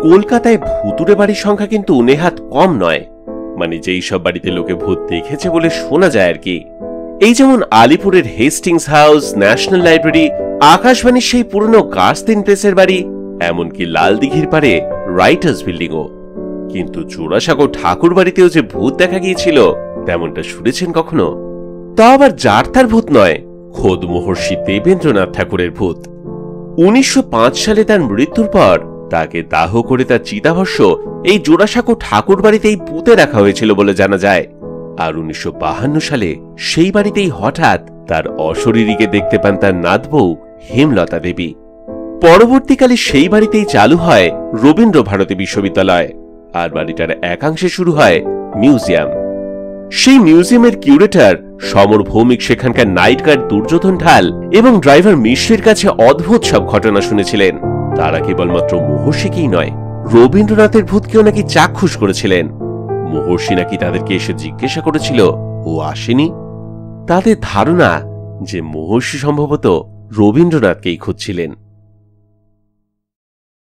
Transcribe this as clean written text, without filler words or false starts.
কলকাতায় ভুতুড়ে বাড়ির সংখ্যা কিন্তু নেহাত কম নয়। মানে যেই সব বাড়িতে লোকে ভূত দেখেছে বলে শোনা যায় আর কি। এই যেমন আলিপুরের হেস্টিংস হাউস, ন্যাশনাল লাইব্রেরি, আকাশবাণীর সেই পুরনো গার্সদিন প্রেসের বাড়ি, এমনকি লাল দিঘির পারে রাইটার্স বিল্ডিংও। কিন্তু জোড়াসাঁকো ঠাকুর বাড়িতেও যে ভূত দেখা গিয়েছিল তেমনটা শুনেছেন কখনো? তা আবার যার তার ভূত নয়, খোদ মহর্ষি দেবেন্দ্রনাথ ঠাকুরের ভূত। 1905 সালে তার মৃত্যুর পর তাকে দাহ করে তার চিতাভস্য এই জোড়াসাঁকো ঠাকুর বাড়িতেই পুঁতে রাখা হয়েছিল বলে জানা যায়। আর 1952 সালে সেই বাড়িতেই হঠাৎ তার অশরীরীকে দেখতে পান তার নাতবউ হেমলতা দেবী। পরবর্তীকালে সেই বাড়িতেই চালু হয় রবীন্দ্র ভারতী বিশ্ববিদ্যালয়, আর বাড়িটার একাংশে শুরু হয় মিউজিয়াম। সেই মিউজিয়ামের কিউরেটর সমর ভৌমিক সেখানকার নাইট গার্ড দুর্যোধন ঢাল এবং ড্রাইভার মিশ্রের কাছে অদ্ভুত সব ঘটনা শুনেছিলেন। তারা কেবলমাত্র মহর্ষিকেই নয়, রবীন্দ্রনাথের ভূতকেও নাকি চাক্ষুষ করেছিলেন। মহর্ষি নাকি তাদেরকে এসে জিজ্ঞাসা করেছিল, ও আসেনি? তাদের ধারণা যে মহর্ষি সম্ভবত রবীন্দ্রনাথকেই খুঁজছিলেন।